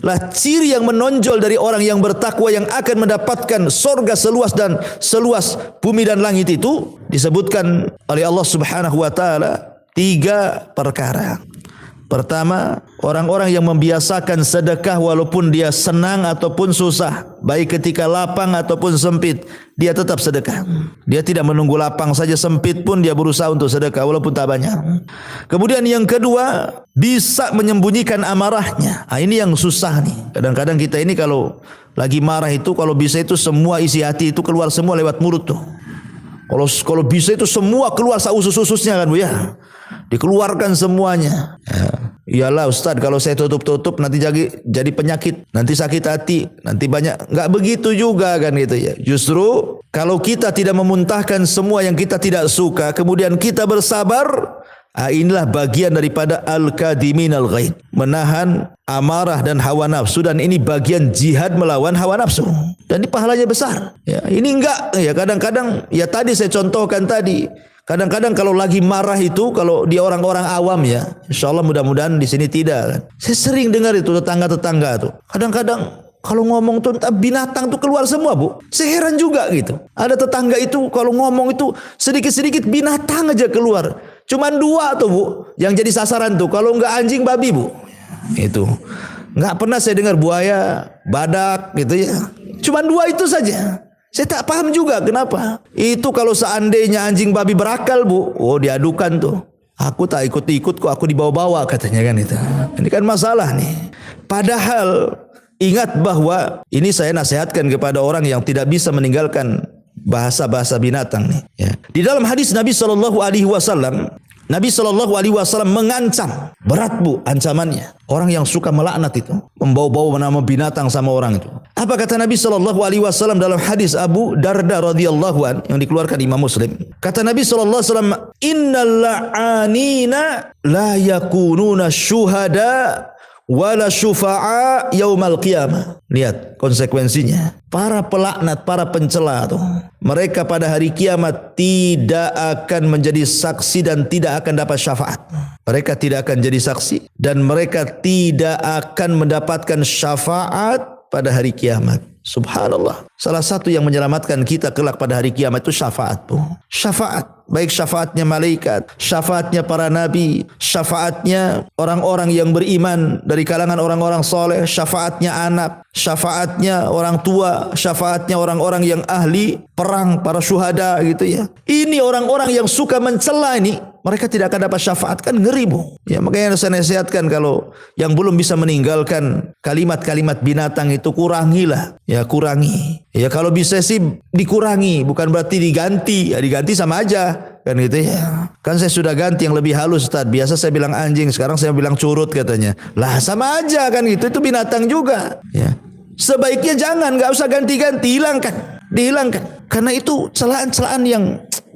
S1: Lah ciri yang menonjol dari orang yang bertakwa yang akan mendapatkan surga seluas bumi dan langit itu disebutkan oleh Allah Subhanahu wa taala 3 perkara. Pertama, orang-orang yang membiasakan sedekah walaupun dia senang ataupun susah, baik ketika lapang ataupun sempit, dia tetap sedekah. Dia tidak menunggu lapang saja, sempit pun dia berusaha untuk sedekah walaupun tak banyak. Kemudian yang kedua, bisa menyembunyikan amarahnya. Ini yang susah nih. Kadang-kadang kita ini kalau lagi marah itu, kalau bisa itu semua isi hati itu keluar semua lewat mulut tuh. Kalau bisa itu semua keluar sausus-ususnya kan Bu ya. Dikeluarkan semuanya. Iyalah Ustaz, kalau saya tutup-tutup nanti jadi penyakit, nanti sakit hati, nanti banyak. Enggak begitu juga kan gitu ya. Justru kalau kita tidak memuntahkan semua yang kita tidak suka, kemudian kita bersabar, inilah bagian daripada al-kadimin al-ghaid, menahan amarah dan hawa nafsu, dan ini bagian jihad melawan hawa nafsu. Dan ini pahalanya besar. Ya, ini enggak ya, kadang-kadang ya tadi saya contohkan tadi. Kadang-kadang kalau lagi marah itu, kalau dia orang-orang awam ya, insyaallah mudah-mudahan di sini tidak kan. Saya sering dengar itu tetangga-tetangga tuh. Kadang-kadang kalau ngomong tuh binatang tuh keluar semua Bu. Saya heran juga gitu. Ada tetangga itu kalau ngomong itu sedikit-sedikit binatang aja keluar. Cuman 2 tuh Bu yang jadi sasaran tuh. Kalau enggak anjing, babi Bu. Itu. Enggak pernah saya dengar buaya, badak gitu ya. Cuman 2 itu saja. Saya tak paham juga kenapa. Itu kalau seandainya anjing babi berakal Bu, diadukan tuh. Aku tak ikut-ikut kok, aku dibawa-bawa katanya kan itu. Ini kan masalah nih. Padahal ingat bahwa ini saya nasihatkan kepada orang yang tidak bisa meninggalkan bahasa-bahasa binatang nih. Ya. Di dalam hadis Nabi SAW, Nabi SAW mengancam, berat Bu ancamannya. Orang yang suka melaknat itu, membawa-bawa nama binatang sama orang itu. Apa kata Nabi SAW dalam hadis Abu Darda radhiyallahu an yang dikeluarkan Imam Muslim? Kata Nabi SAW, innal la'anina la yakununa syuhada wala syufa'a yaumal qiyamah. Lihat konsekuensinya. Para pelaknat, para pencela tuh, mereka pada hari kiamat tidak akan menjadi saksi dan tidak akan dapat syafaat. Mereka tidak akan jadi saksi dan mereka tidak akan mendapatkan syafaat pada hari kiamat. Subhanallah. Salah satu yang menyelamatkan kita kelak pada hari kiamat itu syafaat Bu. Syafaat. Baik syafaatnya malaikat, syafaatnya para nabi, syafaatnya orang-orang yang beriman dari kalangan orang-orang soleh, syafaatnya anak, syafaatnya orang tua, syafaatnya orang-orang yang ahli perang, para syuhada gitu ya. Ini orang-orang yang suka mencela ini, mereka tidak akan dapat syafaat, kan ngeri Bu. Ya makanya saya nasihatkan kalau yang belum bisa meninggalkan kalimat-kalimat binatang itu kurangilah. Ya kurangi. Ya kalau bisa sih dikurangi, bukan berarti diganti. Ya diganti sama aja. Kan gitu ya. Kan saya sudah ganti yang lebih halus Ustaz. Biasa saya bilang anjing, sekarang saya bilang curut katanya. Lah sama aja kan gitu, itu binatang juga. Ya. Sebaiknya jangan, enggak usah ganti-ganti, dihilangkan. Karena itu celaan-celaan yang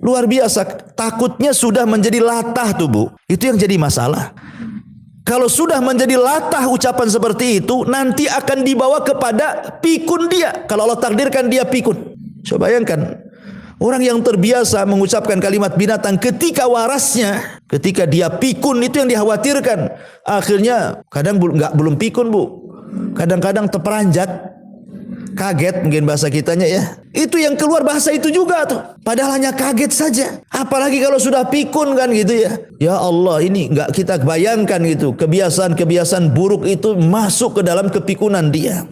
S1: luar biasa. Takutnya sudah menjadi latah tuh Bu. Itu yang jadi masalah. Kalau sudah menjadi latah ucapan seperti itu, nanti akan dibawa kepada pikun dia. Kalau Allah takdirkan dia pikun. Coba bayangkan, orang yang terbiasa mengucapkan kalimat binatang ketika warasnya, ketika dia pikun, itu yang dikhawatirkan. Akhirnya kadang belum pikun Bu. Kadang-kadang terperanjat, kaget mungkin bahasa kitanya ya. Itu yang keluar bahasa itu juga tuh. Padahal hanya kaget saja. Apalagi kalau sudah pikun kan gitu ya. Ya Allah, ini enggak kita bayangkan gitu. Kebiasaan-kebiasaan buruk itu masuk ke dalam kepikunan dia.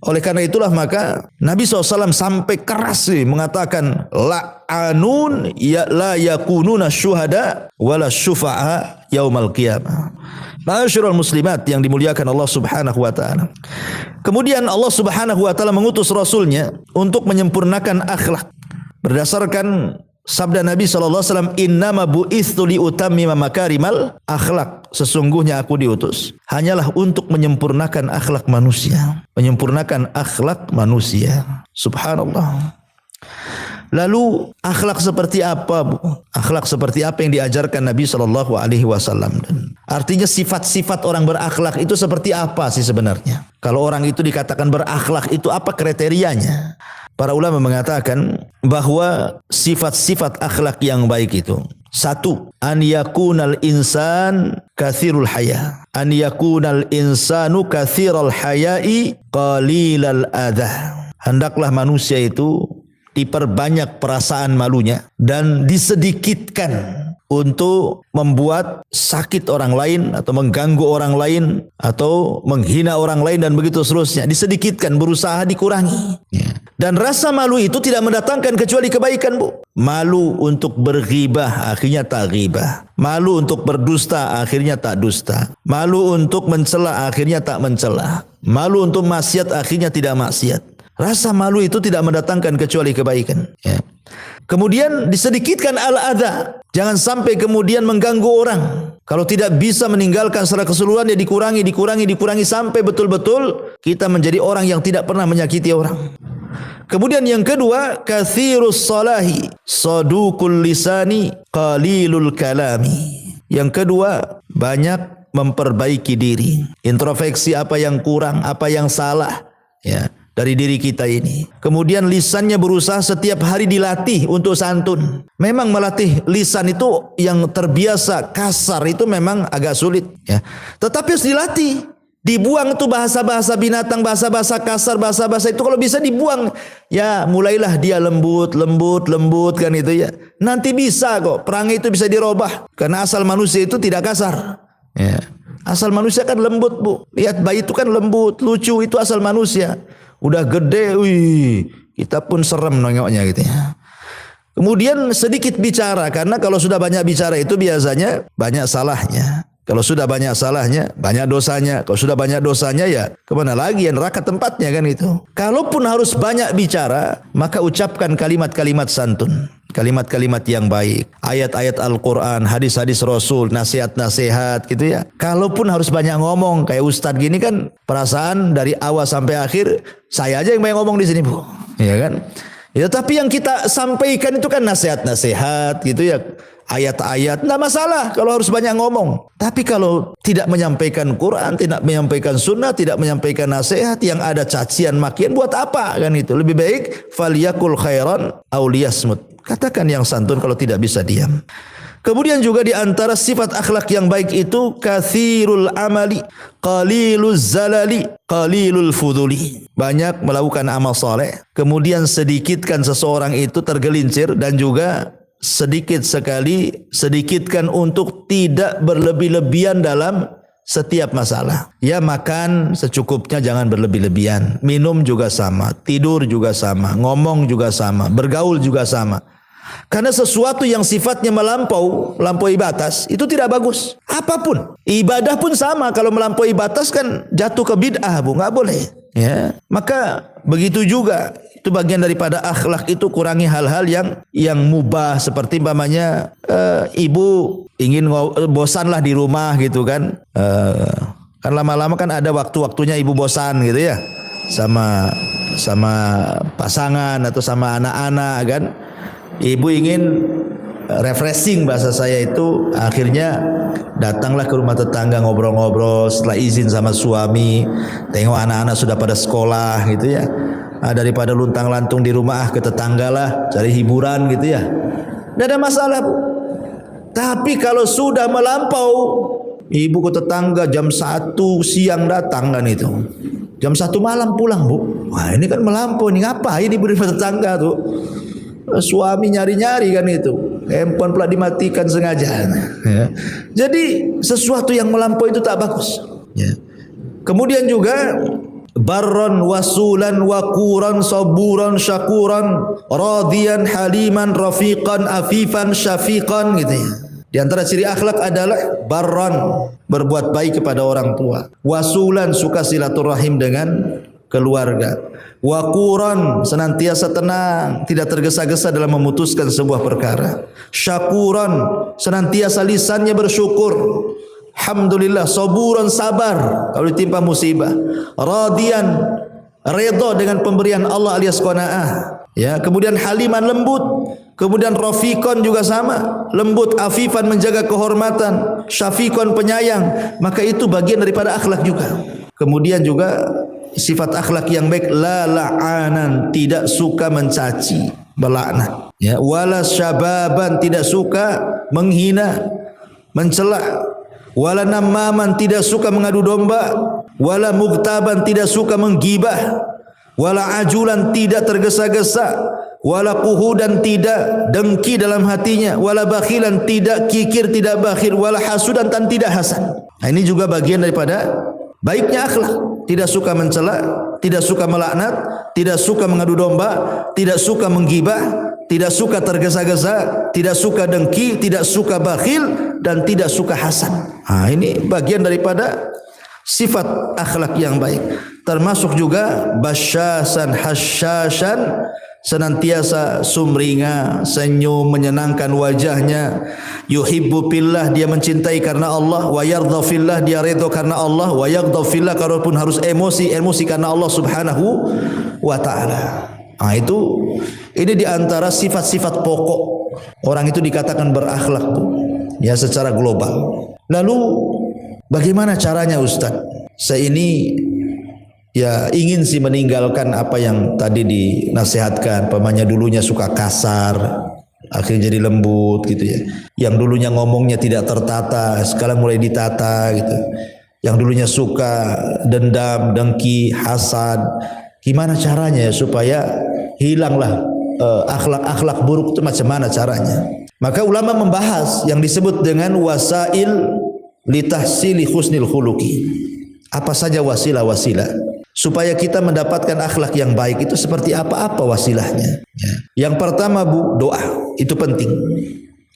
S1: Oleh karena itulah maka Nabi SAW sampai keras sih mengatakan la'anun ya la yakununa syuhada wala syufa'a yaumal qiyamah. Ma'asyiral muslimat yang dimuliakan Allah Subhanahu wa taala. Kemudian Allah Subhanahu wa taala mengutus rasulnya untuk menyempurnakan akhlak. Berdasarkan sabda Nabi sallallahu alaihi wasallam, "Innama bu'itsu li utammima makarimal akhlak." Sesungguhnya aku diutus hanyalah untuk menyempurnakan akhlak manusia. Menyempurnakan akhlak manusia. Subhanallah. Lalu akhlak seperti apa Bu? Akhlak seperti apa yang diajarkan Nabi sallallahu alaihi wasallam? Artinya sifat-sifat orang berakhlak itu seperti apa sih sebenarnya? Kalau orang itu dikatakan berakhlak, itu apa kriterianya? Para ulama mengatakan bahwa sifat-sifat akhlak yang baik itu, satu, an yakunal insan kathirul haya. An yakunal insanu kathirul hayai qalilal adha. Hendaklah manusia itu diperbanyak perasaan malunya dan disedikitkan untuk membuat sakit orang lain atau mengganggu orang lain atau menghina orang lain dan begitu seterusnya. Disedikitkan, berusaha dikurangi. Dan rasa malu itu tidak mendatangkan kecuali kebaikan, Bu. Malu untuk berghibah, akhirnya tak ghibah. Malu untuk berdusta, akhirnya tak dusta. Malu untuk mencela, akhirnya tak mencela. Malu untuk maksiat, akhirnya tidak maksiat. Rasa malu itu tidak mendatangkan kecuali kebaikan. Ya. Kemudian disedikitkan al-adha. Jangan sampai kemudian mengganggu orang. Kalau tidak bisa meninggalkan secara keseluruhan, dia dikurangi sampai betul-betul kita menjadi orang yang tidak pernah menyakiti orang. Kemudian yang kedua, kathirus salahi, sadukul lisani, qalilul kalami. Yang kedua, banyak memperbaiki diri. Introspeksi apa yang kurang, apa yang salah, ya, dari diri kita ini. Kemudian lisannya berusaha setiap hari dilatih untuk santun. Memang melatih lisan itu yang terbiasa kasar itu memang agak sulit, ya. Tetapi harus dilatih. Dibuang tuh bahasa-bahasa binatang, bahasa-bahasa kasar, bahasa-bahasa itu kalau bisa dibuang. Ya, mulailah dia lembut kan itu ya. Nanti bisa kok, perangai itu bisa dirubah. Karena asal manusia itu tidak kasar. Ya. Asal manusia kan lembut, Bu. Lihat bayi itu kan lembut, lucu, itu asal manusia. Udah gede, wih, kita pun serem nengoknya gitu ya. Kemudian sedikit bicara, karena kalau sudah banyak bicara itu biasanya banyak salahnya. Kalau sudah banyak salahnya, banyak dosanya. Kalau sudah banyak dosanya, ya kemana lagi, ya neraka tempatnya kan itu. Kalaupun harus banyak bicara, maka ucapkan kalimat-kalimat santun, kalimat-kalimat yang baik, ayat-ayat Al-Quran, hadis-hadis Rasul, nasihat-nasihat gitu ya. Kalaupun harus banyak ngomong, kayak Ustadz gini kan, perasaan dari awal sampai akhir saya aja yang banyak ngomong di sini, Bu, ya kan? Ya, tapi yang kita sampaikan itu kan nasihat-nasihat gitu ya, ayat-ayat, tidak masalah kalau harus banyak ngomong. Tapi kalau tidak menyampaikan Quran, tidak menyampaikan sunnah, tidak menyampaikan nasihat, yang ada cacian makian, buat apa kan itu? Lebih baik faliyakul khairan aw liyasmut. Katakan yang santun kalau tidak bisa diam. Kemudian juga di antara sifat akhlak yang baik itu kathirul amali, qaliluz zalali, qalilul fuduli. Banyak melakukan amal soleh, kemudian sedikitkan seseorang itu tergelincir, dan juga sedikitkan untuk tidak berlebih-lebihan dalam setiap masalah. Ya, makan secukupnya, jangan berlebih-lebihan. Minum juga sama, tidur juga sama, ngomong juga sama, bergaul juga sama. Karena sesuatu yang sifatnya melampaui batas itu tidak bagus. Apapun, ibadah pun sama. Kalau melampaui batas kan jatuh ke bid'ah, Bu, nggak boleh. Ya, maka begitu juga. Itu bagian daripada akhlak itu, kurangi hal-hal yang mubah, seperti umpamanya ibu ingin bosanlah di rumah gitu kan. Kan lama-lama kan ada waktu-waktunya ibu bosan gitu ya, sama pasangan atau sama anak-anak kan. Ibu ingin refreshing, bahasa saya itu, akhirnya datanglah ke rumah tetangga, ngobrol-ngobrol setelah izin sama suami, tengok anak-anak sudah pada sekolah gitu ya. Daripada luntang-lantung di rumah, ke tetangga lah cari hiburan gitu ya. Tidak ada masalah, Bu. Tapi kalau sudah melampau, ibu ke tetangga jam 1 siang datang kan itu, jam 1 malam pulang, Bu. Wah, ini kan melampau, ini ngapain ibu di tetangga tuh? Suami nyari-nyari kan itu, handphone pula dimatikan sengaja. Ya. Jadi sesuatu yang melampau itu tak bagus. Ya. Kemudian juga barron wasulan wakuran saburan syakuran radian haliman rafiqan afifan syafiqan gitu ya. Di antara ciri akhlak adalah barron, berbuat baik kepada orang tua, wasulan, suka silaturahim dengan keluarga, waquran, senantiasa tenang, tidak tergesa-gesa dalam memutuskan sebuah perkara, syakuran, senantiasa lisannya bersyukur, alhamdulillah, saburan, sabar kalau ditimpa musibah, radian, redha dengan pemberian Allah alias qanaah, ya. Kemudian haliman, lembut. Kemudian rafiqan juga sama, lembut, afifan, menjaga kehormatan, syafiqan, penyayang. Maka itu bagian daripada akhlak juga. Kemudian juga sifat akhlak yang baik, la la'anan, tidak suka mencaci, melaknat. Ya, wala syababan, tidak suka menghina, mencela. Wala namaman, tidak suka mengadu domba. Wala mugtaban, tidak suka menggibah. Wala ajulan, tidak tergesa-gesa. Wala quhudan, tidak dengki dalam hatinya. Wala bakhilan, tidak kikir, tidak bakhil. Wala hasudan, dan tidak hasad. Nah, ini juga bagian daripada baiknya akhlak. Tidak suka mencela, tidak suka melaknat, tidak suka mengadu domba, tidak suka menggibah, tidak suka tergesa-gesa, tidak suka dengki, tidak suka bakhil, dan tidak suka hasad. Nah, ini bagian daripada sifat akhlak yang baik. Termasuk juga basyasan hasyasyan, senantiasa sumringah, senyum, menyenangkan wajahnya. Yuhibbu fillah, dia mencintai karena Allah. Wa yardha fillah, dia redha karena Allah. Wa yaghdha fillah, kalaupun harus emosi karena Allah Subhanahu wa taala. Nah, ini di antara sifat-sifat pokok orang itu dikatakan berakhlak, ya, secara global. Lalu bagaimana caranya, Ustaz? Saya ini ya ingin sih meninggalkan apa yang tadi dinasihatkan. Pamannya dulunya suka kasar, akhirnya jadi lembut gitu ya. Yang dulunya ngomongnya tidak tertata, sekarang mulai ditata gitu. Yang dulunya suka dendam, dengki, hasad. Gimana caranya ya supaya hilanglah akhlak-akhlak buruk itu, macam mana caranya? Maka ulama membahas yang disebut dengan wasail litahsili husnil khuluqi. Apa saja wasilah-wasilah supaya kita mendapatkan akhlak yang baik itu seperti apa wasilahnya. Ya. Yang pertama, doa. Itu penting.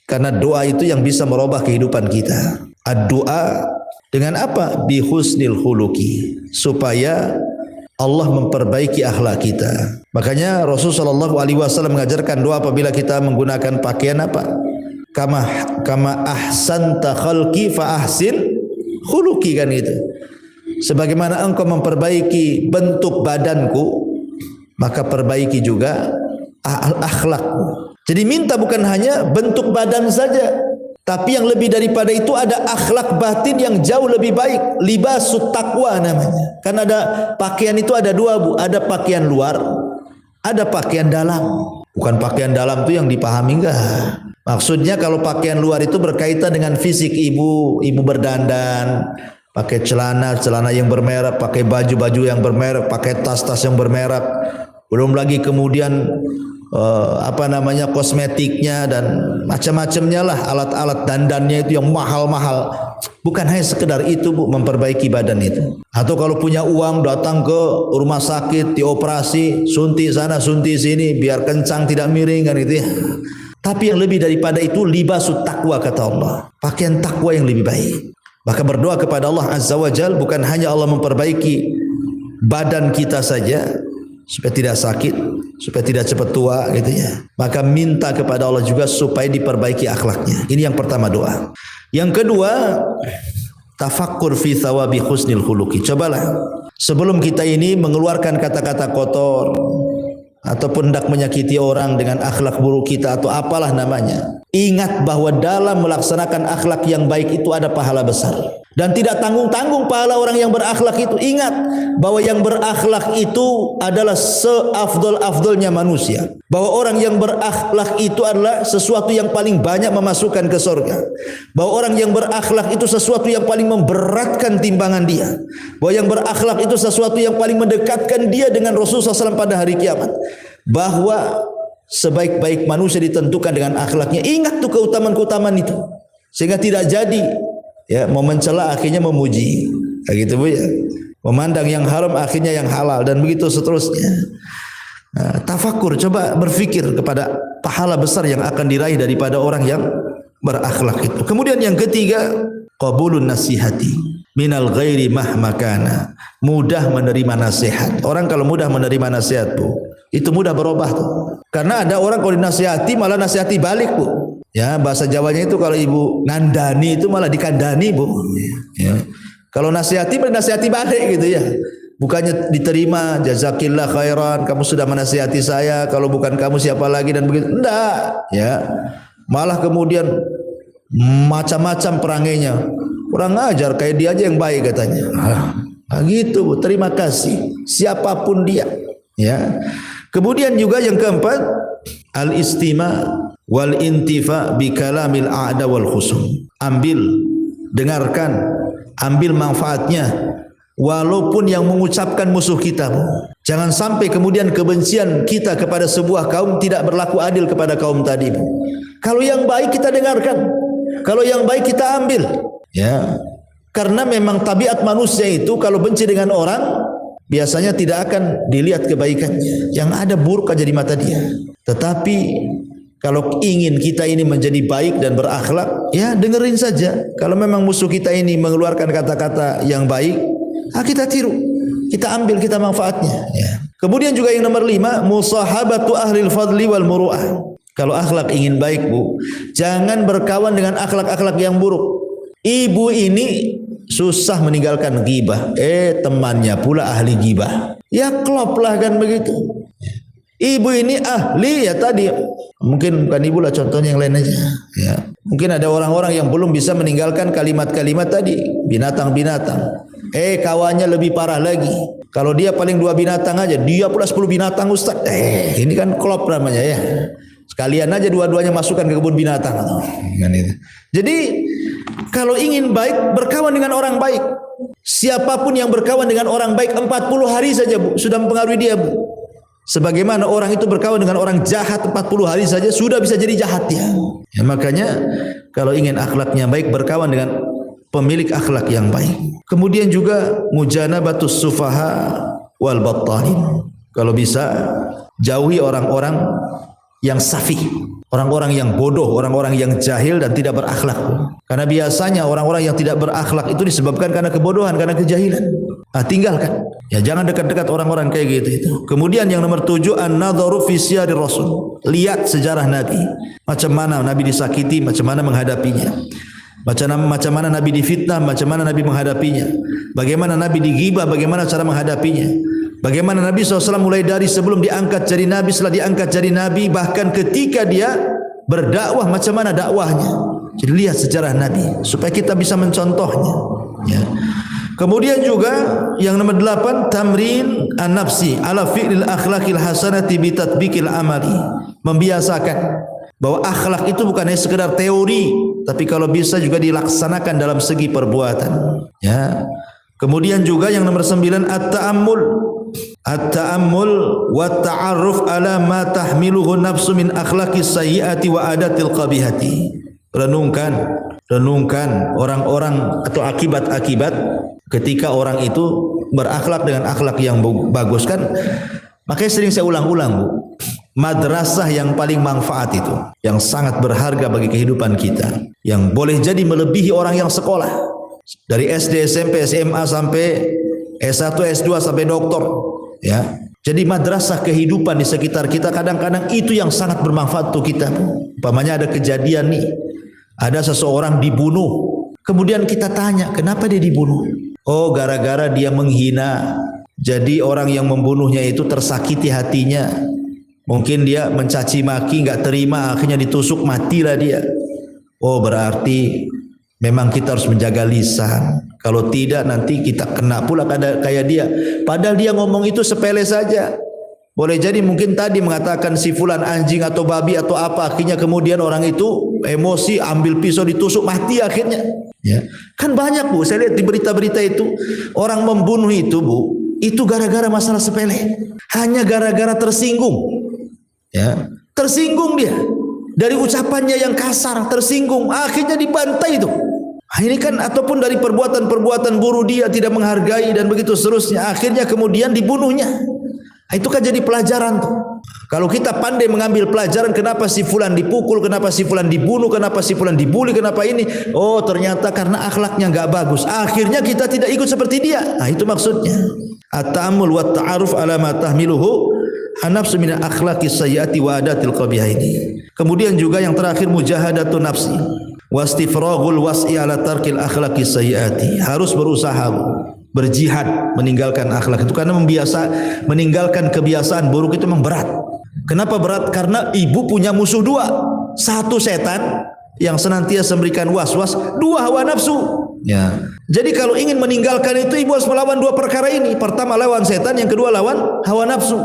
S1: Karena doa itu yang bisa merubah kehidupan kita. Ad-doa dengan apa? Bi husnil khuluqi. Supaya Allah memperbaiki akhlak kita. Makanya Rasulullah SAW mengajarkan doa apabila kita menggunakan pakaian apa? Kama ahsanta khalqi fa ahsin khuluqi, kan itu. Sebagaimana engkau memperbaiki bentuk badanku, maka perbaiki juga akhlakku. Jadi minta bukan hanya bentuk badan saja, tapi yang lebih daripada itu ada akhlak batin yang jauh lebih baik. Libasut taqwa namanya. Kan ada pakaian itu ada dua, Bu. Ada pakaian luar, ada pakaian dalam. Bukan pakaian dalam itu yang dipahami enggak. Maksudnya kalau pakaian luar itu berkaitan dengan fisik ibu berdandan, pakai celana yang bermerek, pakai baju yang bermerek, pakai tas yang bermerek. Belum lagi kemudian kosmetiknya dan macam-macamnya lah, alat-alat dandannya itu yang mahal-mahal. Bukan hanya sekedar itu, Bu, memperbaiki badan itu. Atau kalau punya uang datang ke rumah sakit, dioperasi, suntik sana, suntik sini, biar kencang tidak miring, kan itu ya. Tapi yang lebih daripada itu, libasut taqwa, kata Allah. Pakaian takwa yang lebih baik. Maka berdoa kepada Allah Azza wa Jal, bukan hanya Allah memperbaiki badan kita saja supaya tidak sakit, supaya tidak cepat tua gitu ya. Maka minta kepada Allah juga supaya diperbaiki akhlaknya. Ini yang pertama, doa. Yang kedua, tafakkur fi thawabi husnil khuluqi. Cobalah sebelum kita ini mengeluarkan kata-kata kotor ataupun hendak menyakiti orang dengan akhlak buruk kita atau apalah namanya, ingat bahwa dalam melaksanakan akhlak yang baik itu ada pahala besar. Dan tidak tanggung-tanggung pahala orang yang berakhlak itu. Ingat bahwa yang berakhlak itu adalah seafdol-afdolnya manusia. Bahwa orang yang berakhlak itu adalah sesuatu yang paling banyak memasukkan ke surga. Bahwa orang yang berakhlak itu sesuatu yang paling memberatkan timbangan dia. Bahwa yang berakhlak itu sesuatu yang paling mendekatkan dia dengan Rasulullah SAW pada hari kiamat. Bahwa sebaik-baik manusia ditentukan dengan akhlaknya. Ingat tuh keutamaan-keutamaan itu. Sehingga tidak jadi ya mau mencela akhirnya memuji, kayak gitu, Bu, ya. Memandang yang haram akhirnya yang halal, dan begitu seterusnya. Nah, tafakur, coba berfikir kepada pahala besar yang akan diraih daripada orang yang berakhlak itu. Kemudian yang ketiga, qabulun nasihati minal ghairi mahmakana. Mudah menerima nasihat. Orang kalau mudah menerima nasihat, Bu, itu mudah berubah tuh. Karena ada orang kalau dinasihati malah nasihati balik, Bu. Ya, bahasa Jawanya itu kalau ibu ngandani itu malah dikandani, Bu. Ya. Kalau nasihati balik gitu ya. Bukannya diterima, jazakillah khairan, kamu sudah menasihati saya, kalau bukan kamu siapa lagi, dan begitu. Enggak, ya. Malah kemudian macam-macam perangainya. Kurang ajar, kayak dia aja yang baik katanya. Gitu Bu, terima kasih siapapun dia. Ya. Kemudian juga yang keempat, al-istima wal intifa bi kalamil a'da wal khusum. Ambil, dengarkan, ambil manfaatnya walaupun yang mengucapkan musuh kita. Jangan sampai kemudian kebencian kita kepada sebuah kaum tidak berlaku adil kepada kaum tadi. Kalau yang baik kita dengarkan, kalau yang baik kita ambil. Ya. Karena memang tabiat manusia itu kalau benci dengan orang biasanya tidak akan dilihat kebaikannya, yang ada buruk aja di mata dia. Tetapi kalau ingin kita ini menjadi baik dan berakhlak, ya dengerin saja. Kalau memang musuh kita ini mengeluarkan kata-kata yang baik, kita tiru, kita ambil, kita manfaatnya. Ya. Kemudian juga yang nomor 5, musahabatu ahlil fadli wal muru'ah. Kalau akhlak ingin baik Bu, jangan berkawan dengan akhlak-akhlak yang buruk. Ibu ini susah meninggalkan ghibah, temannya pula ahli ghibah. Ya klop lah kan begitu. Ibu ini ahli ya tadi, mungkin bukan ibu lah, contohnya yang lain aja. Ya. Mungkin ada orang-orang yang belum bisa meninggalkan kalimat-kalimat tadi, binatang-binatang. Kawannya lebih parah lagi. Kalau dia paling 2 binatang aja, dia pula 10 binatang Ustaz. Ini kan klop namanya ya. Sekalian aja dua-duanya masukkan ke kebun binatang. Jadi kalau ingin baik, berkawan dengan orang baik. Siapapun yang berkawan dengan orang baik 40 hari saja Bu, sudah mempengaruhi dia Bu. Sebagaimana orang itu berkawan dengan orang jahat 40 hari saja sudah bisa jadi jahat ya. Makanya kalau ingin akhlaknya baik, berkawan dengan pemilik akhlak yang baik. Kemudian juga mujanabatus sufaha wal battalin. Kalau bisa jauhi orang-orang yang safih, orang-orang yang bodoh, orang-orang yang jahil dan tidak berakhlak. Karena biasanya orang-orang yang tidak berakhlak itu disebabkan karena kebodohan, karena kejahilan. Tinggalkan. Ya jangan dekat-dekat orang-orang kayak gitu itu. Kemudian yang nomor 7, an-nadharu fi siyari Rasul. Lihat sejarah Nabi. Macam mana Nabi disakiti, macam mana menghadapinya. Macam mana Nabi difitnah, macam mana Nabi menghadapinya. Bagaimana Nabi dighibah, bagaimana cara menghadapinya. Bagaimana Nabi SAW mulai dari sebelum diangkat jadi Nabi, setelah diangkat jadi Nabi, bahkan ketika dia berdakwah, macam mana dakwahnya. Jadi lihat sejarah Nabi supaya kita bisa mencontohnya. Ya. Kemudian juga yang nomor 8, tamrin an-nafsi ala fi'lil akhlaqil hasanati bi tatbiqil amali. Membiasakan bahwa akhlak itu bukan hanya sekedar teori, tapi kalau bisa juga dilaksanakan dalam segi perbuatan. Ya. Kemudian juga yang nomor 9, at-ta'ammul wa ta'arruf ala ma tahmiluhu nafsu min akhlaqis sayyiati wa adatil qabihati. Renungkan orang-orang atau akibat-akibat ketika orang itu berakhlak dengan akhlak yang bagus kan. Makanya sering saya ulang-ulang Bu, madrasah yang paling manfaat itu, yang sangat berharga bagi kehidupan kita, yang boleh jadi melebihi orang yang sekolah dari SD, SMP, SMA sampai S1, S2 sampai doktor. Ya, jadi madrasah kehidupan di sekitar kita kadang-kadang itu yang sangat bermanfaat untuk kita. Umpamanya ada kejadian nih, ada seseorang dibunuh, kemudian kita tanya kenapa dia dibunuh. Oh, gara-gara dia menghina. Jadi orang yang membunuhnya itu tersakiti hatinya. Mungkin dia mencaci maki, nggak terima, akhirnya ditusuk, matilah dia. Oh, berarti memang kita harus menjaga lisan. Kalau tidak nanti kita kena pula kayak dia. Padahal dia ngomong itu sepele saja. Boleh jadi mungkin tadi mengatakan si fulan anjing atau babi atau apa, akhirnya kemudian orang itu emosi, ambil pisau ditusuk, mati akhirnya. Ya. Kan banyak Bu, saya lihat di berita-berita itu orang membunuh itu Bu, itu gara-gara masalah sepele. Hanya gara-gara tersinggung. Ya, tersinggung dia. Dari ucapannya yang kasar, tersinggung, akhirnya dibantai itu. Ini kan ataupun dari perbuatan-perbuatan buruk dia tidak menghargai dan begitu seterusnya, akhirnya kemudian dibunuhnya. Itu kan jadi pelajaran tuh. Kalau kita pandai mengambil pelajaran, kenapa si fulan dipukul, kenapa si fulan dibunuh, kenapa si fulan dibuli, kenapa ini? Oh, ternyata karena akhlaknya enggak bagus. Akhirnya kita tidak ikut seperti dia. Itu maksudnya. At-ta'ammul wa ta'aruf ala ma tahmiluhu an-nafsu min akhlaqis sayyiati wa adatil qabihah ini. Kemudian juga yang terakhir, mujahadatun nafsi wastifraghul was'i ala tarkil akhlaqis sayyiati. Harus berusaha berjihad meninggalkan akhlak itu, karena meninggalkan kebiasaan buruk itu memang berat. Kenapa berat? Karena ibu punya musuh 2. 1 setan yang senantiasa memberikan was-was, 2 hawa nafsu. Ya. Jadi kalau ingin meninggalkan itu, ibu harus melawan dua perkara ini. Pertama lawan setan, yang kedua lawan hawa nafsu.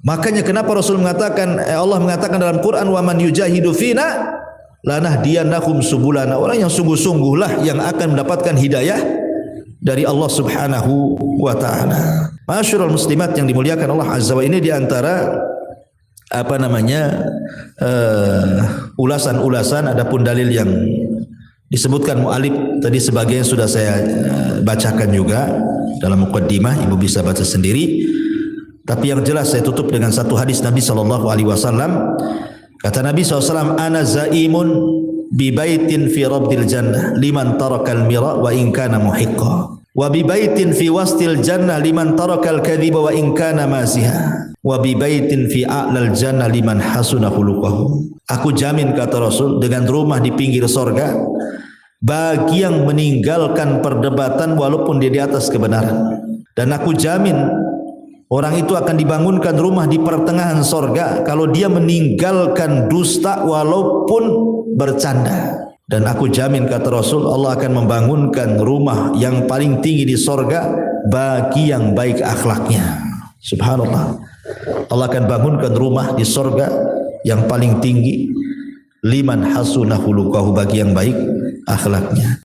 S1: Makanya kenapa Rasul mengatakan, Allah mengatakan dalam Quran, wa man yujahidu fina lanahdiyannahum subulana. Orang yang sungguh-sungguhlah yang akan mendapatkan hidayah dari Allah Subhanahu wa taala. Masyarul muslimat yang dimuliakan Allah Azza wa, ini di antara ulasan-ulasan. Adapun dalil yang disebutkan mu'alif tadi sebagian sudah saya bacakan juga dalam muqaddimah, ibu bisa baca sendiri. Tapi yang jelas saya tutup dengan satu hadis Nabi sallallahu alaihi wasallam. Kata Nabi SAW, ana zaimun bi baitin fi rabdil jannah liman tarakal mira wa in kana muhiqqa, wa bi baitin fi wastil jannah liman tarakal kadhiba wa in kana masiha, wa bi baitin fi a'lal jannah liman hasuna khuluquhu. Aku jamin, kata Rasul, dengan rumah di pinggir sorga bagi yang meninggalkan perdebatan walaupun dia di atas kebenaran. Dan aku jamin orang itu akan dibangunkan rumah di pertengahan sorga kalau dia meninggalkan dusta walaupun bercanda. Dan aku jamin, kata Rasul, Allah akan membangunkan rumah yang paling tinggi di sorga bagi yang baik akhlaknya. Subhanallah. Allah akan bangunkan rumah di sorga yang paling tinggi liman hasunah khuluquhu, bagi yang baik akhlaknya.